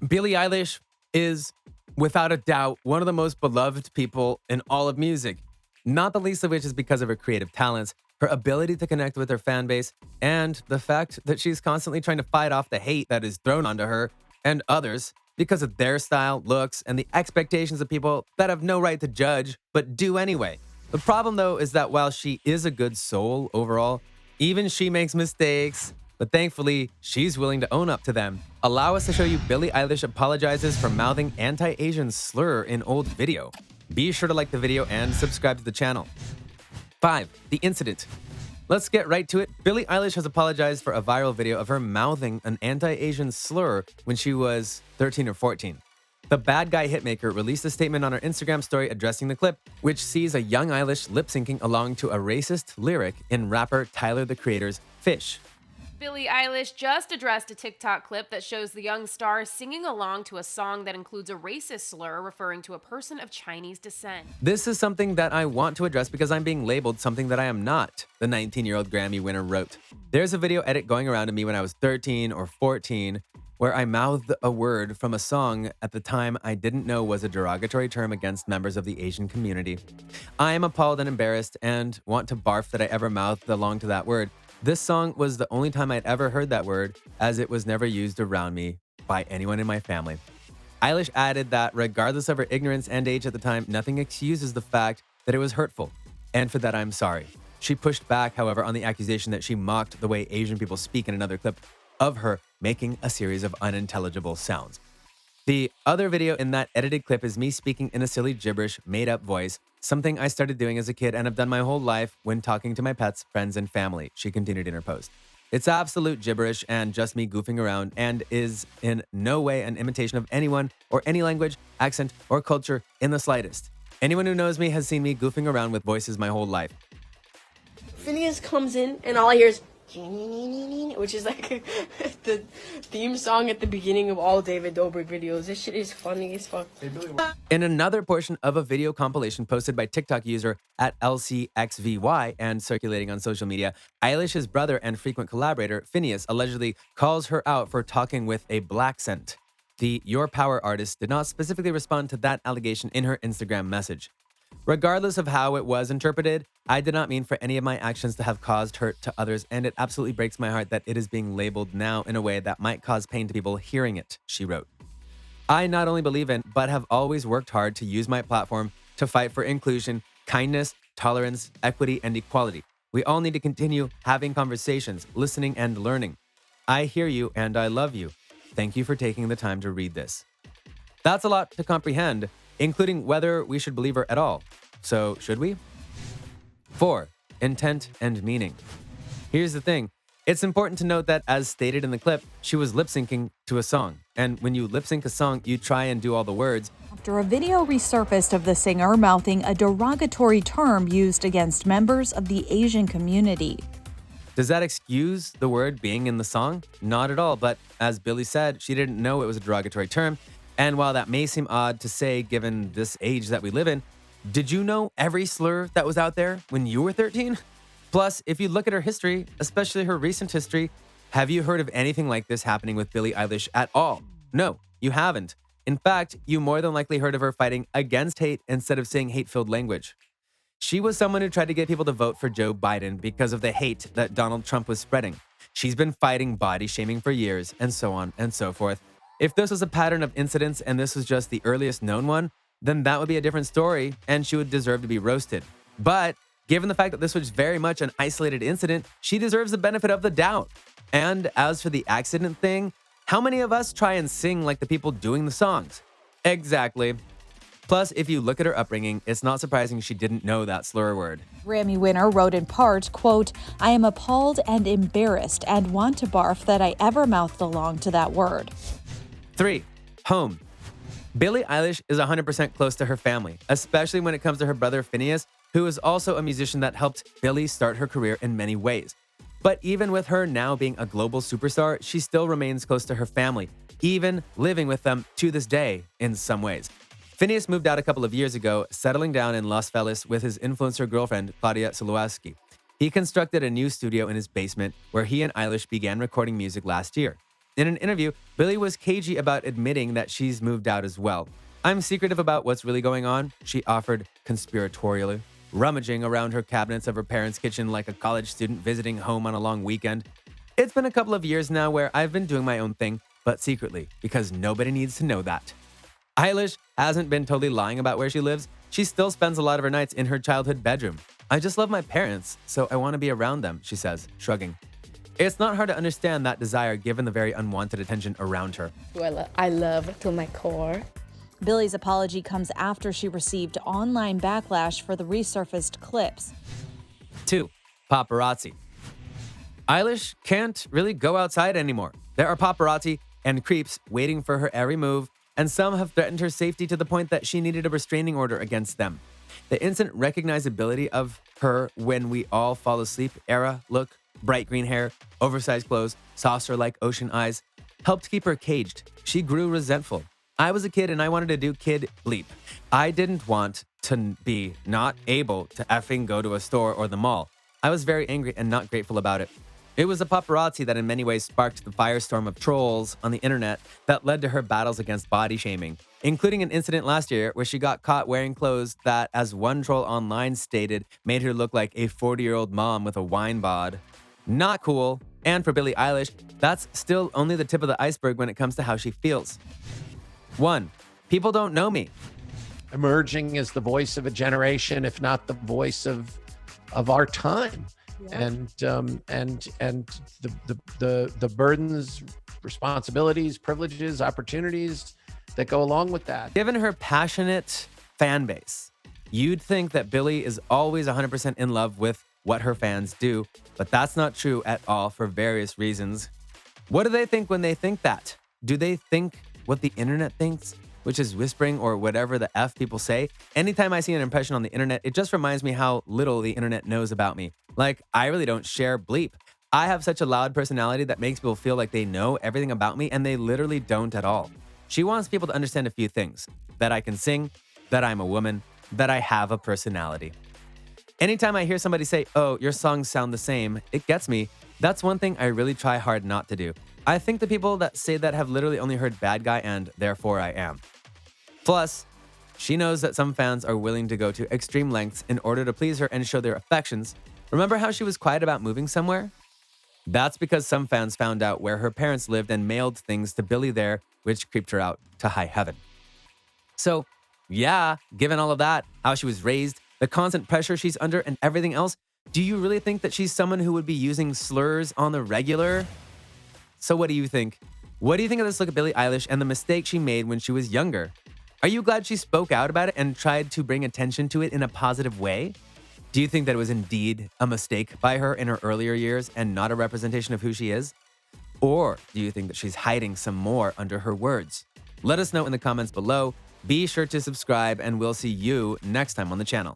Billie Eilish is, without a doubt, one of the most beloved people in all of music, not the least of which is because of her creative talents, her ability to connect with her fan base, and the fact that she's constantly trying to fight off the hate that is thrown onto her and others because of their style, looks, and the expectations of people that have no right to judge, but do anyway. The problem, though, is that while she is a good soul overall, even she makes mistakes, but thankfully, she's willing to own up to them. Allow us to show you Billie Eilish apologizes for mouthing anti-Asian slur in old video. Be sure to like the video and subscribe to the channel. 5. The incident. Let's get right to it. Billie Eilish has apologized for a viral video of her mouthing an anti-Asian slur when she was 13 or 14. The Bad Guy hitmaker released a statement on her Instagram story addressing the clip, which sees a young Eilish lip-syncing along to a racist lyric in rapper Tyler, the Creator's Fish. Billie Eilish just addressed a TikTok clip that shows the young star singing along to a song that includes a racist slur referring to a person of Chinese descent. This is something that I want to address because I'm being labeled something that I am not, the 19-year-old Grammy winner wrote. There's a video edit going around of me when I was 13 or 14 where I mouthed a word from a song at the time I didn't know was a derogatory term against members of the Asian community. I am appalled and embarrassed and want to barf that I ever mouthed along to that word. This song was the only time I'd ever heard that word, as it was never used around me by anyone in my family. Eilish added that regardless of her ignorance and age at the time, nothing excuses the fact that it was hurtful, and for that I'm sorry. She pushed back, however, on the accusation that she mocked the way Asian people speak in another clip of her making a series of unintelligible sounds. The other video in that edited clip is me speaking in a silly gibberish, made-up voice, something I started doing as a kid and have done my whole life when talking to my pets, friends, and family, she continued in her post. It's absolute gibberish and just me goofing around and is in no way an imitation of anyone or any language, accent, or culture in the slightest. Anyone who knows me has seen me goofing around with voices my whole life. Phineas comes in and all I hear is which is like the theme song at the beginning of all David Dobrik videos. This shit is funny as fuck. In another portion of a video compilation posted by TikTok user at LCXVY and circulating on social media, Eilish's brother and frequent collaborator, Phineas, allegedly calls her out for talking with a black scent. The Your Power artist did not specifically respond to that allegation in her Instagram message. Regardless of how it was interpreted, I did not mean for any of my actions to have caused hurt to others, and it absolutely breaks my heart that it is being labeled now in a way that might cause pain to people hearing it, she wrote. I not only believe in, but have always worked hard to use my platform to fight for inclusion, kindness, tolerance, equity, and equality. We all need to continue having conversations, listening, and learning. I hear you and I love you. Thank you for taking the time to read this. That's a lot to comprehend, including whether we should believe her at all. So, should we? 4. Intent and meaning. Here's the thing. It's important to note that, as stated in the clip, she was lip-syncing to a song. And when you lip-sync a song, you try and do all the words. After a video resurfaced of the singer mouthing a derogatory term used against members of the Asian community. Does that excuse the word being in the song? Not at all, but as Billie said, she didn't know it was a derogatory term. And while that may seem odd to say given this age that we live in, did you know every slur that was out there when you were 13? Plus, if you look at her history, especially her recent history, have you heard of anything like this happening with Billie Eilish at all? No, you haven't. In fact, you more than likely heard of her fighting against hate instead of saying hate-filled language. She was someone who tried to get people to vote for Joe Biden because of the hate that Donald Trump was spreading. She's been fighting body shaming for years, and so on and so forth. If this was a pattern of incidents and this was just the earliest known one, then that would be a different story and she would deserve to be roasted. But given the fact that this was very much an isolated incident, she deserves the benefit of the doubt. And as for the accident thing, how many of us try and sing like the people doing the songs? Exactly. Plus, if you look at her upbringing, it's not surprising she didn't know that slur word. Grammy winner wrote in part, quote, I am appalled and embarrassed and want to barf that I ever mouthed along to that word. 3. Home. Billie Eilish is 100% close to her family, especially when it comes to her brother Phineas, who is also a musician that helped Billie start her career in many ways. But even with her now being a global superstar, she still remains close to her family, even living with them to this day in some ways. Phineas moved out a couple of years ago, settling down in Las Vegas with his influencer girlfriend, Claudia Sulowski. He constructed a new studio in his basement where he and Eilish began recording music last year. In an interview, Billie was cagey about admitting that she's moved out as well. "I'm secretive about what's really going on," she offered conspiratorially, rummaging around her cabinets of her parents' kitchen like a college student visiting home on a long weekend. "It's been a couple of years now where I've been doing my own thing, but secretly, because nobody needs to know that." Eilish hasn't been totally lying about where she lives. She still spends a lot of her nights in her childhood bedroom. "I just love my parents, so I want to be around them," she says, shrugging. It's not hard to understand that desire given the very unwanted attention around her. I love to my core. Billie's apology comes after she received online backlash for the resurfaced clips. 2. Paparazzi. Eilish can't really go outside anymore. There are paparazzi and creeps waiting for her every move, and some have threatened her safety to the point that she needed a restraining order against them. The instant recognizability of her when we all fall asleep era look, bright green hair, oversized clothes, saucer-like ocean eyes, helped keep her caged. She grew resentful. "I was a kid and I wanted to do kid bleep. I didn't want to be not able to effing go to a store or the mall. I was very angry and not grateful about it." It was the paparazzi that in many ways sparked the firestorm of trolls on the internet that led to her battles against body shaming, including an incident last year where she got caught wearing clothes that, as one troll online stated, made her look like a 40-year-old mom with a wine bod. Not cool. And for Billie Eilish, that's still only the tip of the iceberg when it comes to how she feels. 1. People don't know me. Emerging as the voice of a generation, if not the voice of our time. Yeah. And the burdens, responsibilities, privileges, opportunities that go along with that. Given her passionate fan base, you'd think that Billie is always 100% in love with what her fans do, but that's not true at all for various reasons. What do they think when they think that? Do they think what the internet thinks, which is whispering or whatever the F people say? Anytime I see an impression on the internet, it just reminds me how little the internet knows about me. Like, I really don't share bleep. I have such a loud personality that makes people feel like they know everything about me, and they literally don't at all. She wants people to understand a few things: that I can sing, that I'm a woman, that I have a personality. Anytime I hear somebody say, "Oh, your songs sound the same," it gets me. That's one thing I really try hard not to do. I think the people that say that have literally only heard Bad Guy and Therefore I Am. Plus, she knows that some fans are willing to go to extreme lengths in order to please her and show their affections. Remember how she was quiet about moving somewhere? That's because some fans found out where her parents lived and mailed things to Billie there, which creeped her out to high heaven. So, yeah, given all of that, how she was raised, the constant pressure she's under, and everything else, do you really think that she's someone who would be using slurs on the regular? So what do you think? What do you think of this look at Billie Eilish and the mistake she made when she was younger? Are you glad she spoke out about it and tried to bring attention to it in a positive way? Do you think that it was indeed a mistake by her in her earlier years and not a representation of who she is? Or do you think that she's hiding some more under her words? Let us know in the comments below. Be sure to subscribe, and we'll see you next time on the channel.